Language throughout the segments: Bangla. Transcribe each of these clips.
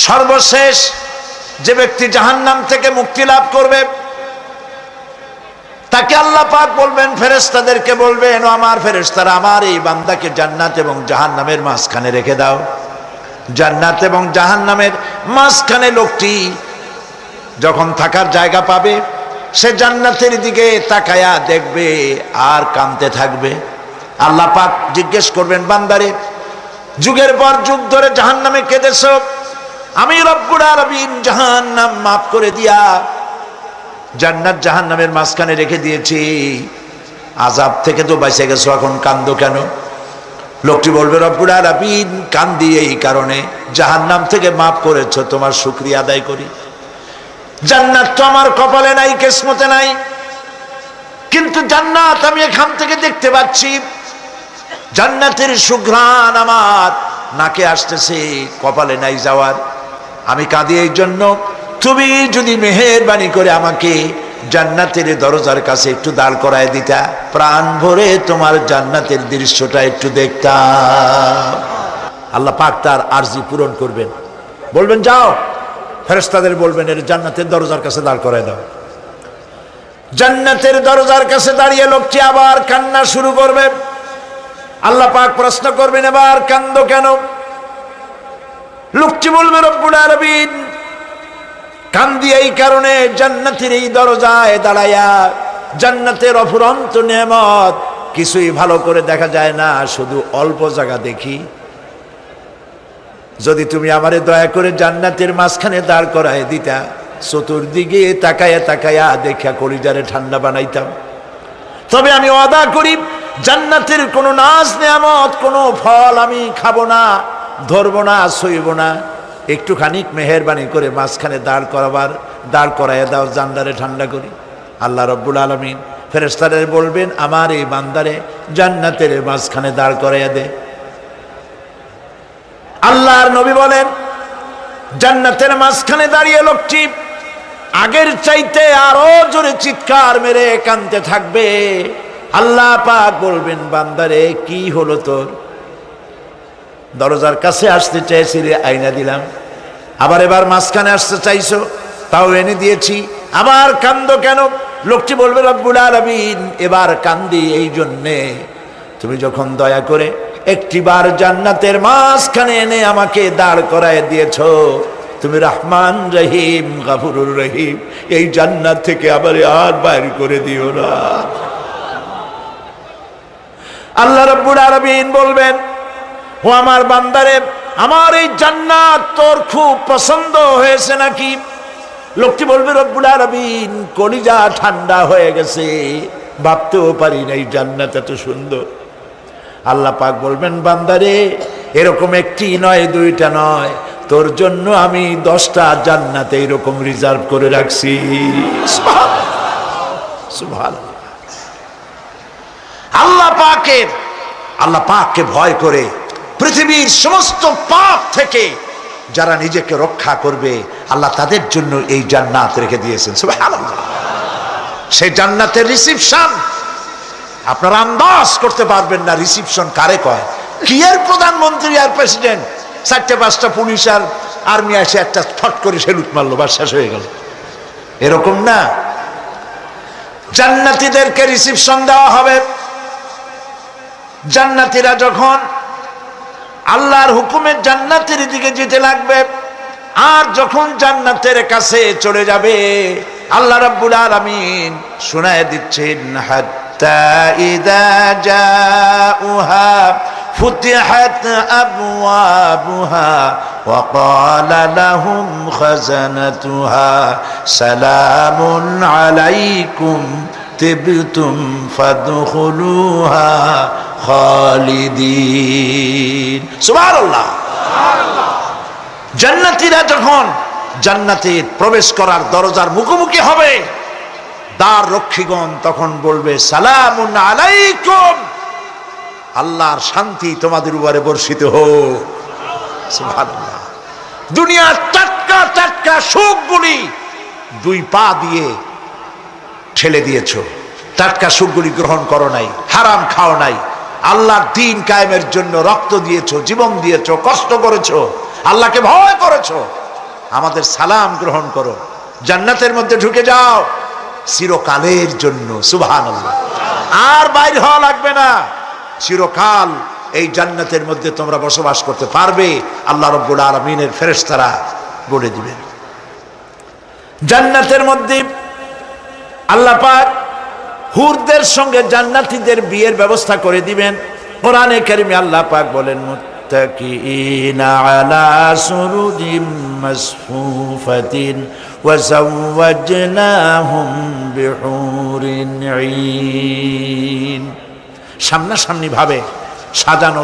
সর্বশেষ যে ব্যক্তি জাহান্নাম থেকে মুক্তি লাভ করবে তাকে আল্লাহ পাক বলবেন, ফেরেশতাদেরকে বলবেন, ও আমার ফেরেশতারা, আমার এই বান্দাকে জান্নাত এবং জাহান্নামের মাঝখানে রেখে দাও। জান্নাত এবং জাহান্নামের মাঝখানে লোকটি যখন থাকার জায়গা পাবে, সে জান্নাতের দিকে তাকায়া দেখবে আর কাঁদতে থাকবে। আল্লাহ পাক জিজ্ঞেস করবেন, বান্দারে, যুগের পর যুগ ধরে জাহান্নামে কেঁদেছ, আমি রব্বুল আলামিন জাহান্নাম মাফ করে দিয়া জান্নাত জাহান্নামের মাঝখানে রেখে দিয়েছি, আযাব থেকে তো বেঁচে গেছো, এখন কান্দো কেন? লোকটি বলবে, রব্বুল আলামিন কান্দি এই কারণে, জাহান্নাম থেকে মাফ করেছো, তোমার শুকরিয়া আদায় করি। জান্নাত তো আমার কপালে নাই, কিসমতে নাই, কিন্তু জান্নাত আমি এখান থেকে দেখতে পাচ্ছি, জান্নাতের সুঘ্রাণ আমার নাকে আসতেছে, কপালে নাই যাওয়ার। আমি কাঁদি এই জন্য, তুমি যদি মেহেরবানি করে আমাকে জান্নাতের দরজার কাছে একটু দাঁড় করায় দিতা, প্রাণ ভরে তোমার জান্নাতের দৃশ্যটা একটু দেখতাম। আল্লাহ পাক তার আরজি পূরণ করবেন, বলবেন যাও, ফেরেশতাদের বলবেন এর জান্নাতের দরজার কাছে দাঁড় করায় দাও। জান্নাতের দরজার কাছে দাঁড়িয়ে লোকটি আবার কান্না শুরু করবে। আল্লাহ পাক প্রশ্ন করবেন, এবার কান্দো কেন? লোকটি বলবে, রব্বুল আলামিন কান্দি এই কারণে, জান্নাতের এই দরজায় দাঁড়ায়া জান্নাতের অফুরন্ত নেয়ামত কিছুই ভালো করে দেখা যায় না, শুধু অল্প জায়গা দেখি। যদি তুমি আমারে দয়া করে জান্নাতের মাঝখানে দাঁড় করায় দিতা, চতুর্দিকে তাকায়া তাকায়া দেখা কলিজারে ঠান্ডা বানাইতাম। তবে আমি ওয়াদা করি, জান্নাতের কোনো নাজ নেয়ামত, কোনো ফল আমি খাবো না, ধরবো না, সইব না। একটুখানি মেহেরবানি করে মাঝখানে দাঁড় করাইয়া দাও, জান্নারে ঠান্ডা করি। আল্লাহ রব্বুল আলামিন ফেরেশতাদের বলবেন, আমার এই বান্দারে জান্নাতের মাঝখানে দাঁড় করাইয়া দে। আল্লাহর নবী বলেন, জান্নাতের মাঝখানে দাঁড়িয়ে লোকটি আগের চাইতে আরো জোরে চিৎকার মেরে কাঁদতে থাকবে। আল্লাহ পাক বলবেন, বান্দারে কি হলো তোর? দরজার কাছে আসতে চাইছিলে, আইনা দিলাম। আবার এবার মাঝখানে আসতে চাইছো, তাও এনে দিয়েছি, আবার কান্দো কেন? লোকটি বলবে, রব্বুল আলামিন এবার কান্দি এই জন্যে, তুমি যখন দয়া করে একটিবার জান্নাতের মাঝখানে এনে আমাকে দাঁড় করায় দিয়েছো, তুমি রহমান রহিম গফুরুর রহিম, এই জান্নাত থেকে আবার আর বাইর করে দিও না। আল্লাহ রাব্বুল আলামিন বলবেন, ও আমার বান্দারে, আমার এই জান্নাত তোর খুব পছন্দ হয়েছে নাকি? লোকটি বলবে, রব্বুল আলামিন কলিজা ঠান্ডা হয়ে গেছে, ভাবতেও পারি না এই জান্নাত এত সুন্দর। আল্লাহ পাক বলবেন, বান্দারে এরকম একটি নয়, দুইটা নয়, তোর জন্য আমি 10টা জান্নাত এরকম রিজার্ভ করে রাখছি। সুবহানাল্লাহ। আল্লাহ পাককে ভয় করে পৃথিবীর সমস্ত পাপ থেকে যারা নিজেকে রক্ষা করবে, আল্লাহ তাদের জন্য এই জান্নাত রেখে দিয়েছেন। সুবহানাল্লাহ। সেই জান্নাতের রিসিপশন আপনারা আন্দাজ করতে পারবেন না, রিসিপশন কারে কয়। কি এর প্রধানমন্ত্রী আর প্রেসিডেন্ট, 4-5টা পুলিশ আর আর্মি এসে একটা ফট করে সেলুট মারলো, বা শেষ হয়ে গেল, এরকম না। জান্নাতীদেরকে রিসিপশন দেওয়া হবে। জান্নাতীরা যখন আল্লাহর হুকুমে জান্নাতের দিকে যেতে লাগবে, আর যখন জান্নাতের কাছে চলে যাবে, আল্লাহ রাব্বুল আলামিন শোনায় দিচ্ছেন, হাত্তা ইযা জাউহা ফুতিহাত আবওয়াবুহা ওয়া ক্বালা লাহুম খাজানাতুহা সালামুন আলাইকুম তিবতুম ফাদখুলুহা খালিদিন। সুবহানাল্লাহ। জান্নাতীরা যখন জান্নাতে প্রবেশ করার দরজার মুখোমুখি হবে, দ্বার রক্ষীগণ তখন বলবে, সালামুন আলাইকুম, আল্লাহর শান্তি তোমাদের উপরে বর্ষিত হোক। সুবহানাল্লাহ। দুনিয়ার টাটকা টাটকা সুখগুলি 2 পা দিয়ে ঠেলে দিয়েছো, টাটকা সুখগুলি গ্রহণ করো নাই, হারাম খাও নাই, আল্লাহর দ্বীন কায়েমের জন্য রক্ত দিয়েছো, জীবন দিয়েছো, কষ্ট করেছো, আল্লাহকে ভয় করেছো, আমাদের সালাম গ্রহণ করো, জান্নাতের মধ্যে ঢুকে যাও চিরকালের জন্য। সুবহানাল্লাহ। আর বাইর হওয়া লাগবে না, চিরকাল এই জান্নাতের মধ্যে তোমরা বসবাস করতে পারবে, আল্লাহ রাব্বুল আলামিনের ফেরেশতারা বলে দিবেন। জান্নাতের মধ্যে আল্লাহ পাক হুরদের সঙ্গে জান্নাতীদের বিয়ের ব্যবস্থা করে দিবেন। কোরআনে কারিমে আল্লাহ পাক বলেন, মুত্তাকিইনা আলা সুরুজিম মাসফুফাতিন ওয়া যাওয়াজনাহুম বিহুরিন ঈন। সামনাসামনি ভাবে সাজানো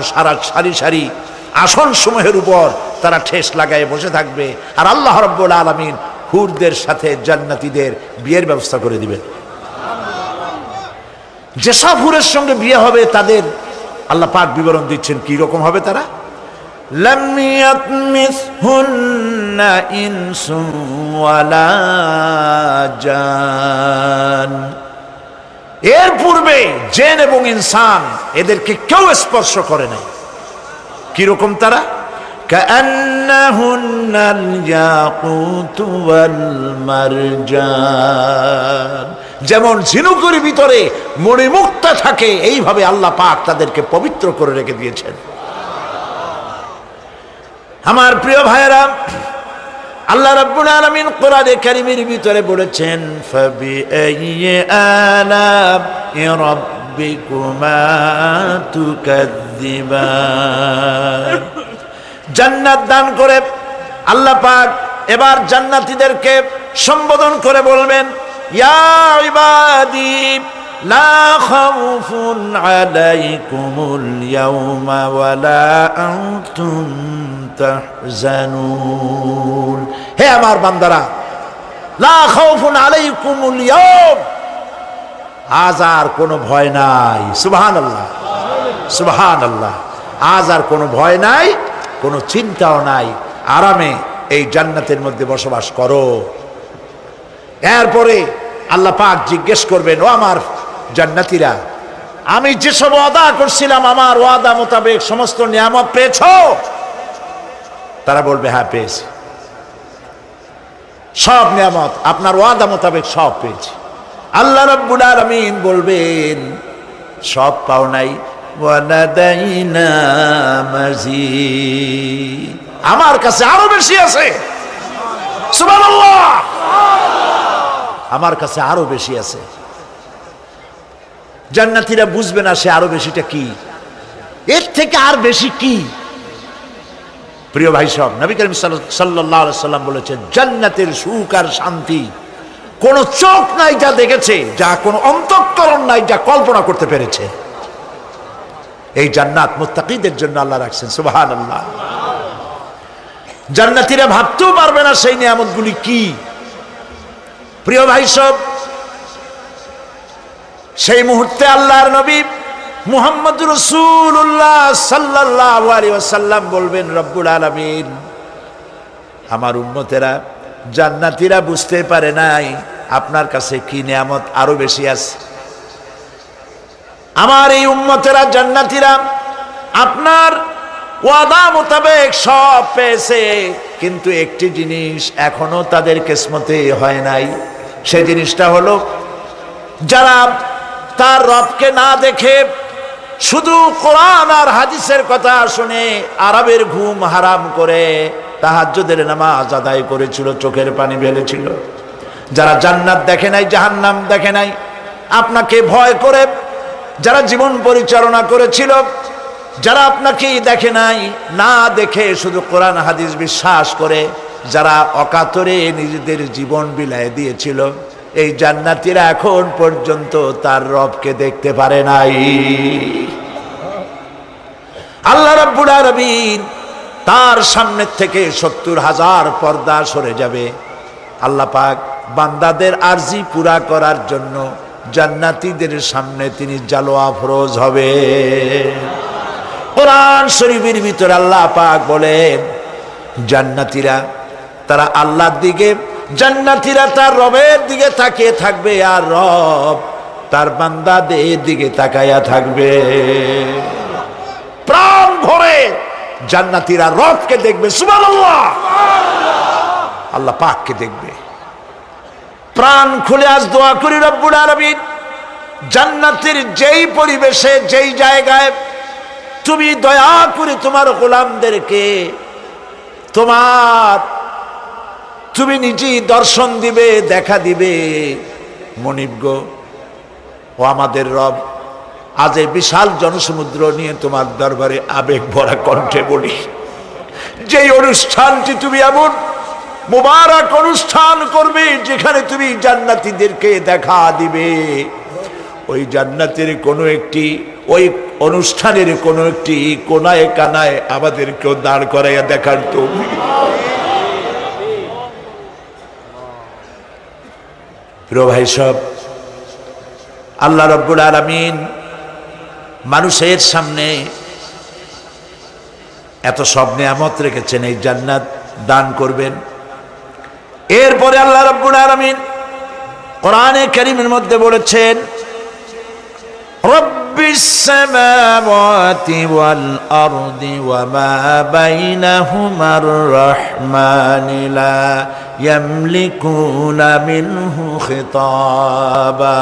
সারি সারি আসন সমূহের উপর তারা ঠেস লাগায় বসে থাকবে, আর আল্লাহ রাব্বুল আলামিন হুরদের সাথে জান্নাতীদের বিয়ের ব্যবস্থা করে দিবেন। যেসব হুরের সঙ্গে বিয়ে হবে তাদের আল্লাহ পাক বিবরণ দিচ্ছেন কি রকম হবে তারা। লাম ইয়াতমিসহুন্না ইনসুন ওয়ালা জান। এর পূর্বে জিন এবং ইনসান এদেরকে কেউ স্পর্শ করে নাই। কি রকম তারা? কাআন্নাহুন্নাল ইয়াকুতু ওয়াল মারজান। যেমন ঝিনুকের ভিতরে মণিমুক্তা থাকে, এইভাবে আল্লাহ পাক তাদেরকে পবিত্র করে রেখে দিয়েছেন। আমার প্রিয় ভাইরা, আল্লাহ রাব্বুল আলামিন কোরআনে কারীমের ভিতরে বলেছেন, ফাবিআইয়ি আলা'i রাব্বিকুমা তুকাযযিবান। জান্নাত দান করে আল্লাহ পাক এবার জান্নাতীদেরকে সম্বোধন করে বলবেন, ইয়া ইবাদি লা খাউফুন আলাইকুমুল ইয়াওমা ওয়ালা আনতুম তাহজানুন। হে আমার বান্দারা, লা খাউফুন আলাইকুমুল ইয়াওম, আজ আর কোনো ভয় নাই। সুবহানাল্লাহ, সুবহানাল্লাহ। আজ আর কোনো ভয় নাই, কোনো চিন্তাও নাই, আরামে এই জান্নাতের মধ্যে বসবাস করো। এরপরে আল্লাহ পাক জিজ্ঞেস করবেন, ও আমার জান্নাতীরা, আমি যেসব ওয়াদা করছিলাম আমার ওয়াদা মোতাবেক সমস্ত নিয়ামত পেয়েছো? তারা বলবে, হ্যাঁ পেয়েছি, সব নিয়ামত আপনার ওয়াদা মোতাবেক সব পেয়েছি। আল্লাহ রাব্বুল আলামিন বলবেন, সব পাও নাই, ওয়ালাদাইনা মাজিদ, আমার কাছে আরো বেশি আছে। সুবহানাল্লাহ, আমার কাছে আরো বেশি আছে। জান্নাতীরা বুঝবে না সে আরো বেশিটা কি, এর থেকে আর বেশি কি। প্রিয় ভাই সব, নবী করিম সাল্লাল্লাহু আলাইহি সাল্লাম বলেছেন, জান্নাতের সুখ আর শান্তি কোন চোখ নাই যা দেখেছে, যা কোন অন্তঃকরণ নাই যা কল্পনা করতে পেরেছে। এই জান্নাত মুত্তাকিদের জন্য আল্লাহ রাখছেন। সুবহানাল্লাহ। জান্নাতীরা ভাবতেও পারবে না সেই নিয়ামতগুলি কি। প্রিয় ভাই সব, সেই মুহূর্তে আল্লাহর নবী মুহাম্মদুর রাসূলুল্লাহ সাল্লাল্লাহু আলাইহি ওয়াসাল্লাম বলবেন, রব্বুল আলামিন, আমার উম্মতেরা জান্নাতীরা বুঝতে পারে নাই আপনার কাছে কি নিয়ামত আরো বেশি আছে। আমার এই উম্মতেরা জান্নাতীরা আপনার ওয়াদা মোতাবেক সব পেয়েছে, কিন্তু একটি জিনিস এখনো তাদের কিসমতে হয় নাই। সেই জিনিসটা হলো, যারা তার রবকে না দেখে শুধু কোরআন আর হাদিসের কথা শুনে আরবের ঘুম হারাম করে তাহাজ্জুদের নামাজ আদায় করেছিল, চোখের পানি ফেলেছিল, যারা জান্নাত দেখে নাই, জাহান্নাম দেখে নাই, আপনাকে ভয় করে যারা জীবন পরিচালনা করেছিল, যারা আপনাকে দেখে নাই, না দেখে শুধু কোরআন হাদিস বিশ্বাস করে যারা অকাতরে নিজেদের জীবন বিলায় দিয়েছিল, এই জান্নাতীরা এখন পর্যন্ত তার রবকে দেখতে পারে নাই। আল্লাহ রাব্বুল আলামিন তার সামনে থেকে ৭০,০০০ পর্দা সরে যাবে। আল্লাহ পাক বান্দাদের আরজি পুরা করার জন্য জান্নাতীদের সামনে তিনি জালোয়া ফরোজ হবে। কোরআন শরীফের ভিতরে আল্লাহ পাক বলেন, জান্নাতীরা তারা আল্লাহর দিকে, জান্নাতীরা তার রবের দিকে তাকিয়ে থাকবে, আর রব তার বান্দাদের দিকে তাকায়া থাকবে। প্রাণ ভরে জান্নাতীরা রবকে দেখবে। সুবহানাল্লাহ। আল্লাহ পাককে দেখবে। প্রাণ খুলে আজ দোয়া করি রব্বুল আলামিন, জান্নাতের যেই পরিবেশে যেই জায়গায় তুমি দয়া করে তোমার গোলামদেরকে তুমি নিজেই দর্শন দিবে, দেখা দিবে। মনিব গো, ও আমাদের রব, আজ এই বিশাল জনসমুদ্র নিয়ে তোমার দরবারে আবেগ ভরা কণ্ঠে বলি, যেই অনুষ্ঠানটি তুমি এমন মুবারক অনুষ্ঠান করবে যেখানে তুমি জান্নাতীদেরকে দেখা দিবে, ওই জান্নাতের কোনো একটি, ওই অনুষ্ঠানের কোনো একটি কোনায় কানায় আমাদেরকেও দাঁড় করাইয়া দেখার তৌফিক। প্রিয় ভাই সব, আল্লাহ রাব্বুল আলামিন মানুষের সামনে এত সব নিয়ামত রেখেছেন, এই জান্নাত দান করবেন। এরপরে আল্লাহ রাব্বুল আলামিন কোরআনে কারীমের মধ্যে বলেছেন, রব্বিস সামাওয়াতি ওয়াল আরদি ওয়া মা বাইনাহুমার রাহমানি লা ইয়ামলিকুনা মিনহু খিতাবা।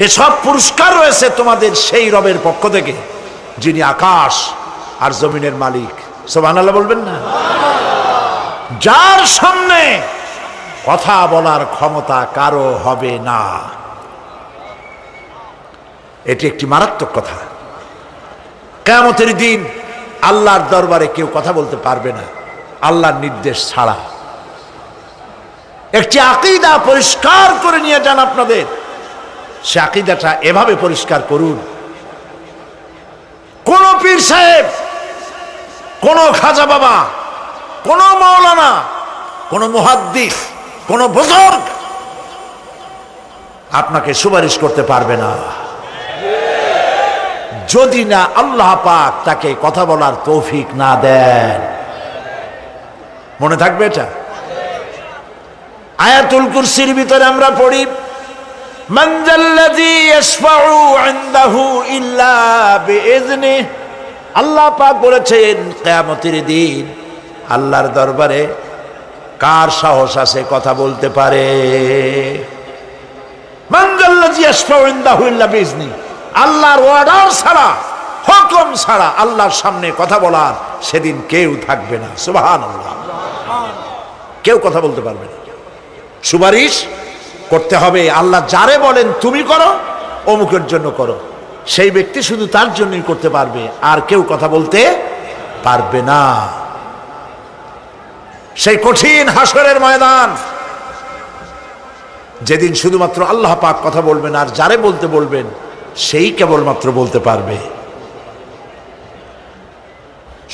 এসব পুরস্কার রয়েছে তোমাদের সেই রবের পক্ষ থেকে যিনি আকাশ আর জমিনের মালিক। সুবহানাল্লাহ বলবেন না? যার সামনে কথা বলার ক্ষমতা কারো হবে না। এটি একটি মারাত্মক কথা। কিয়ামতের দিন আল্লাহর দরবারে কেউ কথা বলতে পারবে না আল্লাহর নির্দেশ ছাড়া। একটি আকীদা পরিষ্কার করে নিয়ে যান আপনাদের, সে আকীদাটা এভাবে পরিষ্কার করুন, কোন পীর সাহেব, কোন খাজা বাবা, কোন মাওলানা, কোন মুহাদ্দিস, কোন বুজুর্গ আপনাকে সুপারিশ করতে পারবে না যদি না আল্লাহ পাক তাকে কথা বলার তৌফিক না দেন। মনে থাকবে এটা। আয়াতুল কুরসির ভিতরে আমরা পড়ি, মান যাল্লাযী ইয়াশফাউ ইনদাহু ইল্লা বিইজনিহি। আল্লাহ পাক বলেছেন কিয়ামতের দিন আল্লাহর দরবারে কার সাহস আছে কথা বলতে পারে? মান যাল্লাযী ইয়াশফাউ ইনদাহু ইল্লা বিইজনিহি। আল্লাহর অর্ডার ছাড়া, হুকুম ছাড়া আল্লাহর সামনে কথা বলার সেদিন কেউ থাকবে না। সুবহানাল্লাহ। কেউ কথা বলতে পারবে না। সুপারিশ করতে হবে আল্লাহ যারে বলেন তুমি করো, অমুকের জন্য করো, সেই ব্যক্তি শুধু তার জন্যই করতে পারবে, আর কেউ কথা বলতে পারবে না। সেই কঠিন হাসরের ময়দান, যেদিন শুধুমাত্র আল্লাহ পাক কথা বলবেন, আর যারে বলতে বলবেন সেই কেবলমাত্র বলতে পারবে।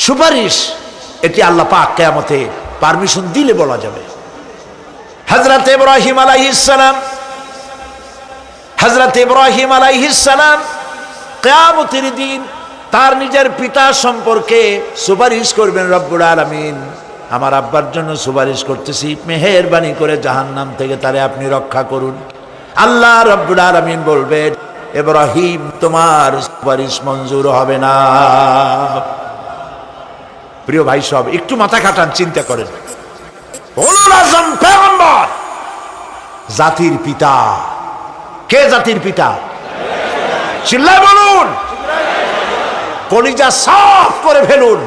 সুপারিশ এটি আল্লাহ পাক কিয়ামতে পারমিশন দিলে বলা যাবে। হযরত ইব্রাহিম আলাইহিস সালাম কিয়ামতের দিন তার নিজের পিতা সম্পর্কে সুপারিশ করবেন, রব্বুল আলামিন আমার আব্বার জন্য সুপারিশ করতেছি, মেহেরবানি করে জাহান্নাম থেকে তারে আপনি রক্ষা করুন। আল্লাহ রব্বুল আলামিন বলবেন, ইব্রাহিম তোমার সুপারিশ মঞ্জুর হবে না। প্রিয় ভাই সব, একটু মাথা খাটান, চিন্তা করেন। উলুল আযম পয়গম্বর, জাতির পিতা। কে জাতির পিতা? চিল্লায় বলুন, কলিজা সাফ করে ফেলুন।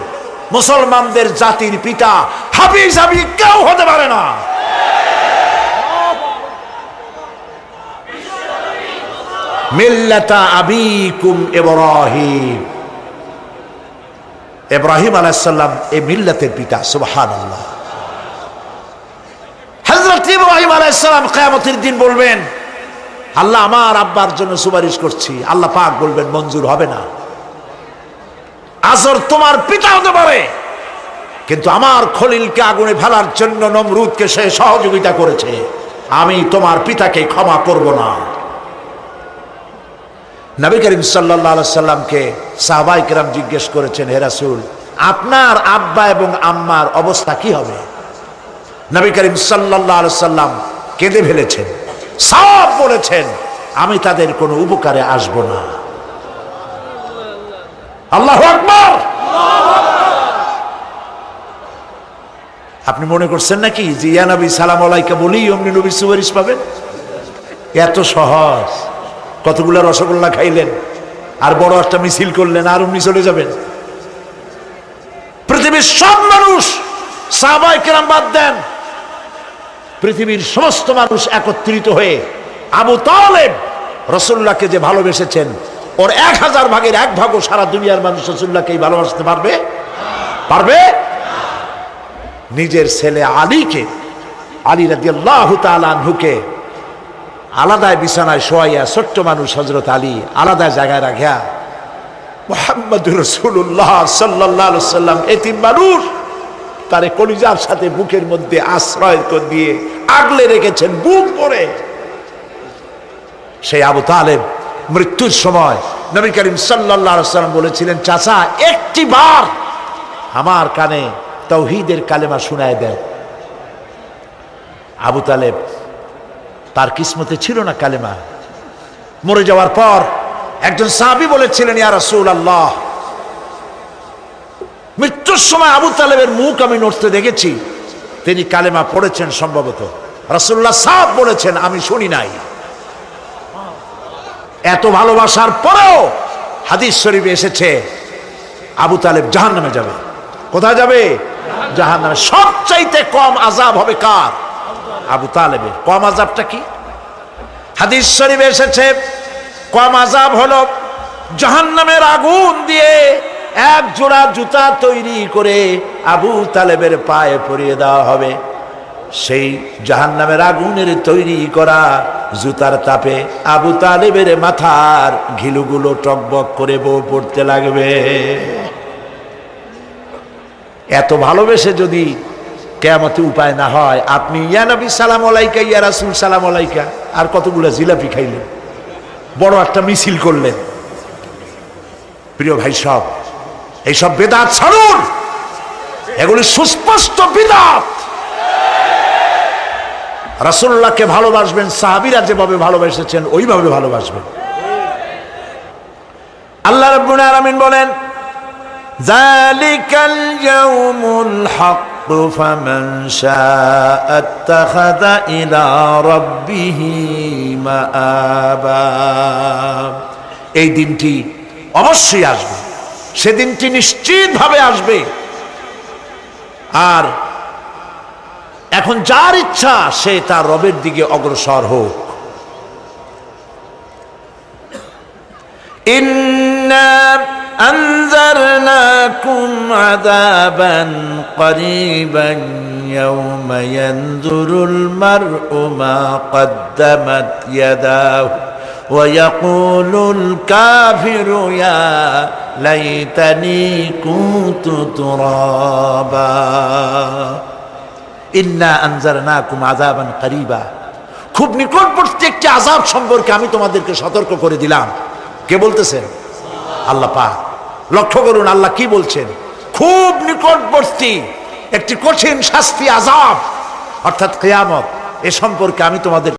মুসলমানদের জাতির পিতা হাফিজ হাবিব কেউ হতে পারে না। মিল্লাতা আবিকুম ইব্রাহিম। ইব্রাহিম আলাইহিস সালাম এই মিল্লাতের পিতা। সুবহানাল্লাহ। হযরত ইব্রাহিম আলাইহিস সালাম কিয়ামতের দিন বলবেন, আল্লাহ আমার আব্বার জন্য সুপারিশ করছি। আল্লাহ পাক বলবেন মঞ্জুর হবে না। আজর তোমার পিতা হতে পারে, কিন্তু আমার খলিলকে আগুনে ফেলার জন্য নমরুদকে সে সহযোগিতা করেছে, আমি তোমার পিতাকে ক্ষমা করব না। নবী করিম সাল্লাল্লাহু আলাইহি সাল্লামকে সাহাবায়ে কেরাম জিজ্ঞেস করেছেন, হে রাসূল আপনার আব্বা এবং আম্মার অবস্থা কি হবে? নবী করিম সাল্লাল্লাহু আলাইহি সাল্লাম কেঁদে ফেলেছেন, সব বলেছেন আমি তাদের কোনো উপকারে আসব না। আল্লাহু আকবার। আপনি মনে করছেন নাকি যে ইয়া নবী সালাম আলাইকা বলি অমনি নবীর সুপারিশ পাবেন? এত সহজ। কতগুলা রসগোল্লা খাইলেন আর বড় একটা মিছিল করলেন আর অমনি চলে যাবেন? পৃথিবীর সব মানুষ, সাহাবায়ে কেরাম বাদ দেন, পৃথিবীর সমস্ত মানুষ একত্রিত হয়ে আবু তালেব রাসূলুল্লাহকে যে ভালোবেসেছেন, ওর 1000 ভাগের 1 ভাগও সারা দুনিয়ার মানুষ রাসূলুল্লাহকেই ভালোবাসতে পারবে? পারবে? নিজের ছেলে আলীকে, আলী রাদিয়াল্লাহু তাআলা আনহুকে আলাদায় বিছানায় শোয়াইয়া, ছোট্ট মানুষ হযরত আলী আলাদা জায়গায় রাখিয়া মুহাম্মদুর রাসূলুল্লাহ সাল্লাল্লাহু আলাইহি ওয়াসাল্লাম এতিম মানুষ, তারে কলিজার সাথে বুকের মধ্যে আশ্রয় করে দিয়ে আগলে রেখেছেন বুক ভরে। সেই আবু তালেব মৃত্যুর সময় নবী করিম সাল্লাল্লাহু আলাইহি ওয়াসাল্লাম বলেছিলেন, চাচা একটি বার আমার কানে তাওহীদের কালেমা শোনায় দেন। আবু তালেব, তার কিসমতে ছিল না কালেমা। মরে যাওয়ার পর একজন সাহাবী বলেছিলেন, ইয়া রাসূলুল্লাহ, মৃত্যুর সময় আবু তালেবের মুখ আমি নড়তে দেখেছি, তিনি কালেমা পড়েছেন সম্ভবত। রাসূলুল্লাহ সাহেব বলেছেন, আমি শুনি নাই। এত ভালোবাসার পরেও হাদিস শরীফে এসেছে আবু তালেব জাহান্নামে যাবে। কোথায় যাবে? জাহান্নামে। সবচাইতে কম আযাব হবে কার? আবু তালেবের। কম আযাবটা কি? হাদিস শরীফে এসেছে কম আযাব হলো জাহান্নামের আগুন দিয়ে এক জোড়া জুতা তৈরি করে আবু তালেবের পায়ে পরিয়ে দেওয়া হবে। সেই জাহান্নামের আগুনের তৈরি করা জুতার তাপে আবু তালেবের মাথার ঘিলুগুলো টকবক করে বউ পড়তে লাগবে। এত ভালোবেসে যদি কিয়ামতে উপায় না হয়, আপনি ইয়া নবী সালাম আলাইকা, ইয়া রাসূল সালাম আলাইকা, আর কতগুলো জিলাপি খাইলেন, বড় একটা মিছিল করলেন। প্রিয় ভাই সব, এইসব বেদাত ছাড়ুন, এগুলি সুস্পষ্ট বিদআত। রাসূলুল্লাহকে ভালোবাসবেন, সাহাবীরা যেভাবে ভালোবেসেছেন ওইভাবে ভালোবাসবেন। আল্লাহ রাব্বুল আলামিন বলেন, যালিকাল ইয়াউমুল হক ফামান শাআ আত্তাখাযা ইলা রাব্বিহি মাআবা। এই দিনটি অবশ্যই আসবে, সেদিনটি নিশ্চিতভাবে আসবে। আর এখন যার ইচ্ছা সে তার রবের দিকে অগ্রসর হোক। ইন্না আনজারনাকুম আযাবান করিবান ইয়াওমা ইয়ানজুরুল মার'উ মা কদ্দামাত ইয়াদাহু ওয়া ইয়াকুলুল কাফিরু ইয়া লাইতানি কুনতু তুরাবা। ইন্না আনজারনাকুম আযাবান করিবা, খুব নিকটবর্তী একটি আযাব সম্পর্কে আমি তোমাদেরকে সতর্ক করে দিলাম। কে বলতেছেন? আল্লাহ পাক। লক্ষ্য করুন আল্লাহ কি বলছেন, খুব নিকটবর্তী একটি কঠিন শাস্তি, আযাব, অর্থাৎ কিয়ামত, এ সম্পর্কে আমি তোমাদের